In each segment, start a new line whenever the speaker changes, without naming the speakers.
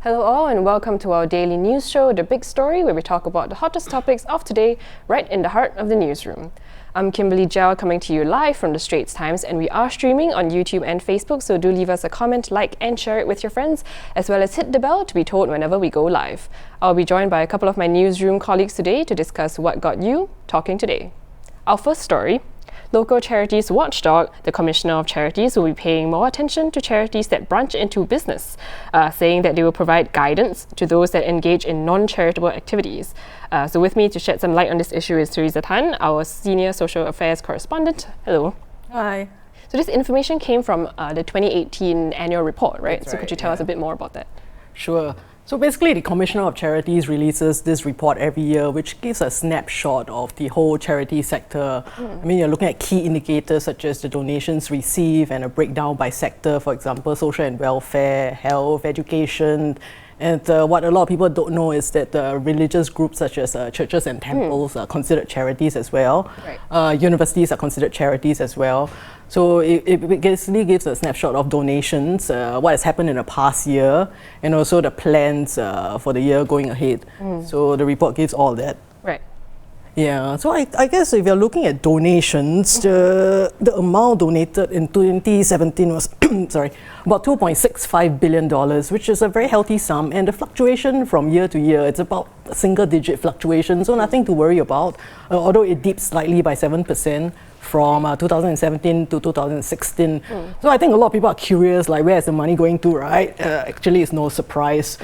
Hello all and welcome to our daily news show, The Big Story, where we talk about the hottest topics of today right in the heart of the newsroom. I'm Kimberly Jiao coming to you live from the Straits Times, and we are streaming on YouTube and Facebook, so do leave us a comment, like and share it with your friends, as well as hit the bell to be told whenever we go live. I'll be joined by a couple of my newsroom colleagues today to discuss what got you talking today. Our first story. Local charities Watchdog, the Commissioner of Charities, will be paying more attention to charities that branch into business, saying that they will provide guidance to those that engage in non-charitable activities. So with me to shed some light on this issue is THERESA Tan, our Senior Social Affairs Correspondent. Hello.
Hi.
So this information came from the 2018 annual report, right?
That's
so
right,
could you tell us a bit more about that?
Sure. So basically, the Commissioner of Charities releases this report every year, which gives a snapshot of the whole charity sector. I mean, you're looking at key indicators such as the donations received and a breakdown by sector, for example, social and welfare, health, education. And what a lot of people don't know is that religious groups such as churches and temples are considered charities as well.
Right.
Universities are considered charities as well. So it basically gives a snapshot of donations, what has happened in the past year, and also the plans for the year going ahead. So the report gives all that.
Right.
Yeah, so I guess if you're looking at donations, the amount donated in 2017 was about $2.65 billion, which is a very healthy sum, and the fluctuation from year to year, it's about a single-digit fluctuation, so nothing to worry about, although it dipped slightly by 7% from 2017 to 2016. So I think a lot of people are curious, like, where is the money going to, right? Actually, it's no surprise.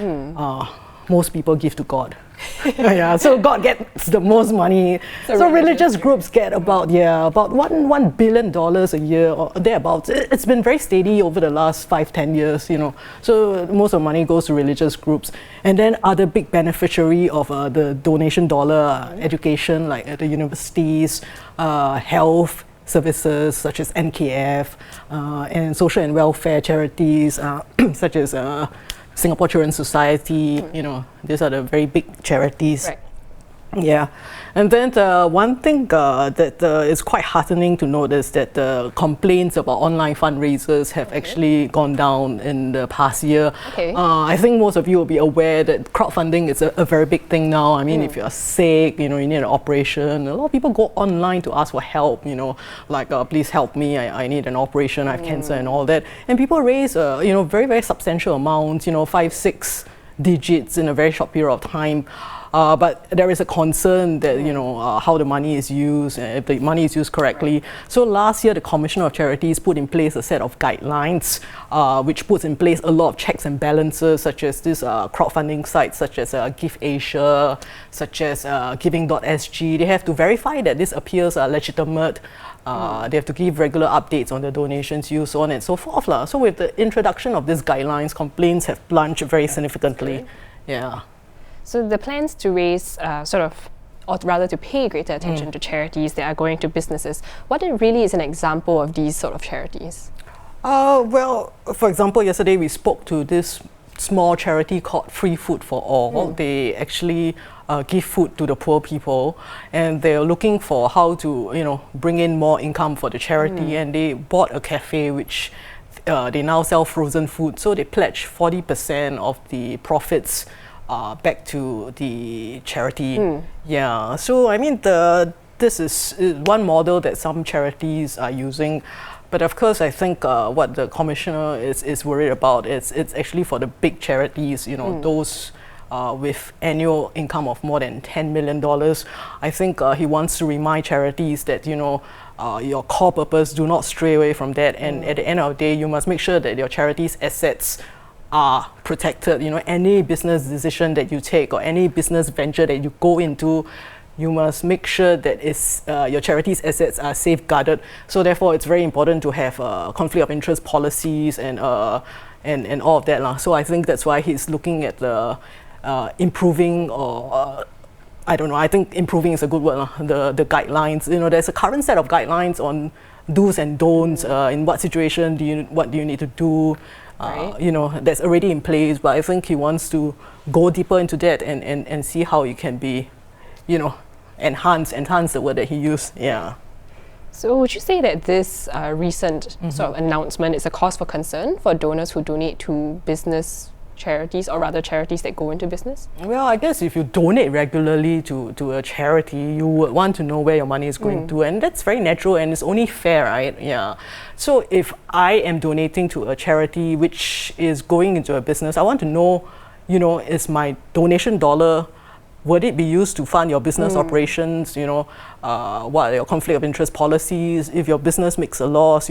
Most people give to God. Yeah, so God gets the most money. So religious groups get about $1 billion a year or thereabouts. It's been very steady over the last 5-10 years, you know. So most of the money goes to religious groups, and then other big beneficiary of the donation dollar, education, like the universities, health services such as NKF, and social and welfare charities such as Singapore Children's Society, you know, these are the very big charities.
Right.
Yeah, and then one thing that is quite heartening to note is that the complaints about online fundraisers have actually gone down in the past year.
Okay.
I think most of you will be aware that crowdfunding is a very big thing now. I mean, if you're sick, you know, you need an operation, a lot of people go online to ask for help, you know, like, please help me, I need an operation, I have cancer and all that. And people raise, you know, very, very substantial amounts, you know, 5-6 digits in a very short period of time. But there is a concern that, you know, how the money is used, if the money is used correctly. So last year, the Commissioner of Charities put in place a set of guidelines, which puts in place a lot of checks and balances, such as this crowdfunding sites, such as Give Asia, such as Giving.sg. They have to verify that this appears legitimate. They have to give regular updates on the donations used, so on and so forth. So with the introduction of these guidelines, complaints have plunged very significantly. Yeah.
So the plans to raise or rather to pay greater attention to charities that are going to businesses, what it really is an example of these sort of charities?
Well, for example, yesterday we spoke to this small charity called Free Food for All. They actually give food to the poor people, and they're looking for how to, you know, bring in more income for the charity, and they bought a cafe which they now sell frozen food, so they pledge 40% of the profits back to the charity. Yeah, so I mean, this is one model that some charities are using, but of course I think what the Commissioner is worried about is it's actually for the big charities, you know, those with annual income of more than $10 million. I think he wants to remind charities that, you know, your core purpose, do not stray away from that, and at the end of the day, you must make sure that your charity's assets are protected. You know, any business decision that you take or any business venture that you go into, you must make sure that your charity's assets are safeguarded. So therefore, it's very important to have conflict of interest policies and all of that. So I think that's why he's looking at the improving, or I don't know, I think improving is a good word, the guidelines. You know, there's a current set of guidelines on do's and don'ts, in what situation what do you need to do. Right. You know, that's already in place, but I think he wants to go deeper into that and see how it can be, enhance the word that he used. Yeah.
So would you say that this recent sort of announcement is a cause for concern for donors who donate to business charities, or rather charities that go into business?
Well, I guess if you donate regularly to a charity, you would want to know where your money is going to, and that's very natural and it's only fair, right? Yeah. So if I am donating to a charity which is going into a business, I want to know, is my donation dollar, would it be used to fund your business operations? What are your conflict of interest policies? If your business makes a loss,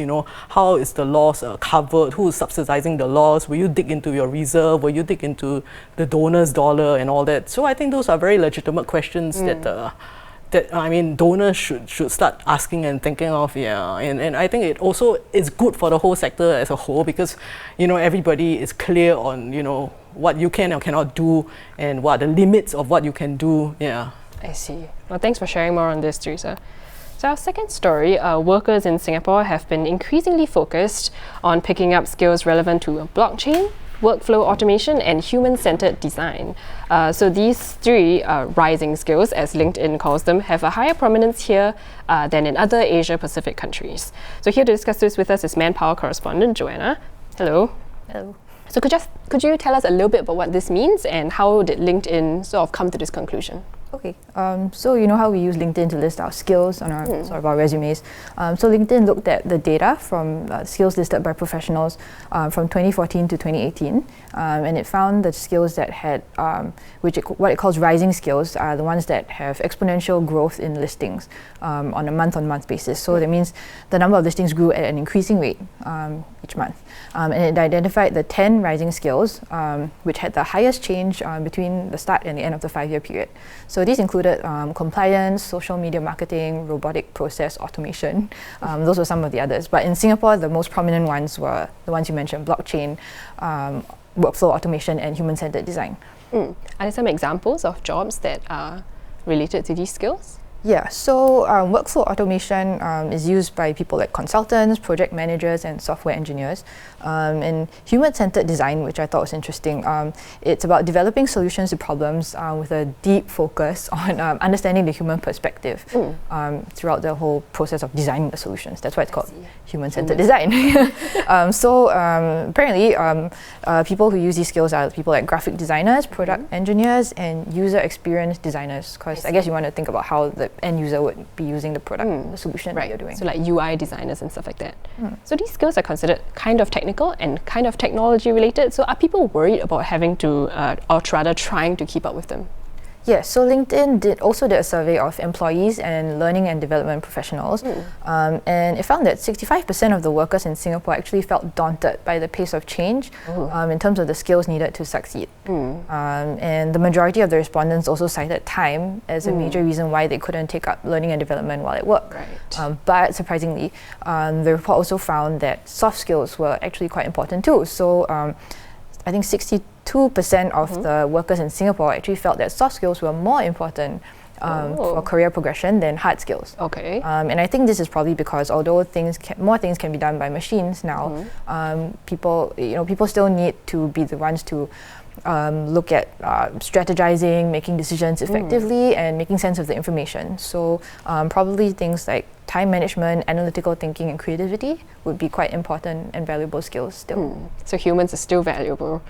how is the loss covered? Who is subsidizing the loss? Will you dig into your reserve? Will you dig into the donor's dollar and all that? So I think those are very legitimate questions that donors should start asking and thinking of. Yeah, and I think it also is good for the whole sector as a whole, because everybody is clear on what you can or cannot do and what are the limits of what you can do. Yeah.
I see. Well, thanks for sharing more on this, Theresa. So our second story, workers in Singapore have been increasingly focused on picking up skills relevant to blockchain, workflow automation, and human-centered design. So these three rising skills, as LinkedIn calls them, have a higher prominence here than in other Asia-Pacific countries. So here to discuss this with us is Manpower correspondent Joanna. Hello.
Hello.
So could you tell us a little bit about what this means and how did LinkedIn sort of come to this conclusion?
Okay, so you know how we use LinkedIn to list our skills on our sort of our resumes. So LinkedIn looked at the data from skills listed by professionals from 2014 to 2018, and it found the skills that had, what it calls rising skills, are the ones that have exponential growth in listings on a month-on-month basis. So that means the number of listings grew at an increasing rate each month. And it identified the 10 rising skills which had the highest change between the start and the end of the 5-year period. So these included compliance, social media marketing, robotic process automation. Those were some of the others. But in Singapore, the most prominent ones were the ones you mentioned: blockchain, workflow automation, and human-centered design.
Are there some examples of jobs that are related to these skills?
Yeah, so workflow automation is used by people like consultants, project managers, and software engineers. And human-centered design, which I thought was interesting, it's about developing solutions to problems with a deep focus on understanding the human perspective throughout the whole process of designing the solutions. That's why it's called human-centered design. Apparently, people who use these skills are people like graphic designers, product engineers, and user experience designers, because I guess you want to think about how the end user would be using the product, the solution that you're doing.
So like UI designers and stuff like that. So these skills are considered kind of technical and kind of technology related. So are people worried about having to, or rather trying to keep up with them?
Yes, so LinkedIn also did a survey of employees and learning and development professionals, and it found that 65% of the workers in Singapore actually felt daunted by the pace of change in terms of the skills needed to succeed. And the majority of the respondents also cited time as a major reason why they couldn't take up learning and development while at work. But surprisingly, the report also found that soft skills were actually quite important too. So I think 62% of the workers in Singapore actually felt that soft skills were more important for career progression than hard skills.
Okay.
And I think this is probably because although more things can be done by machines now, people still need to be the ones to look at strategizing, making decisions effectively, and making sense of the information. So probably things like time management, analytical thinking, and creativity would be quite important and valuable skills still.
So humans are still valuable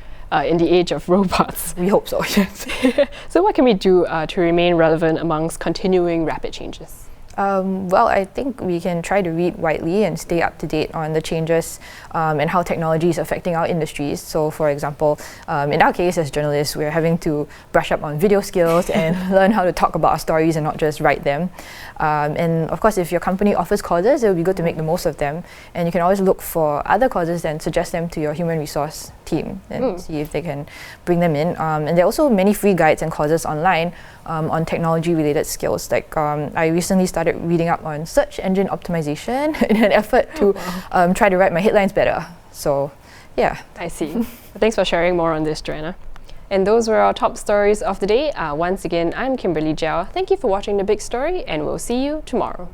in the age of robots.
We hope so, yes.
So what can we do to remain relevant amongst continuing rapid changes?
Well, I think we can try to read widely and stay up to date on the changes and how technology is affecting our industries. So, for example, in our case as journalists, we're having to brush up on video skills and learn how to talk about our stories and not just write them. And of course, if your company offers causes, it would be good to make the most of them. And you can always look for other causes and suggest them to your human resource team and see if they can bring them in. And there are also many free guides and courses online on technology-related skills. Like I recently started reading up on search engine optimization in an effort to try to write my headlines better. So, yeah.
I see. Thanks for sharing more on this, Joanna. And those were our top stories of the day. Once again, I'm Kimberly Jiao. Thank you for watching The Big Story, and we'll see you tomorrow.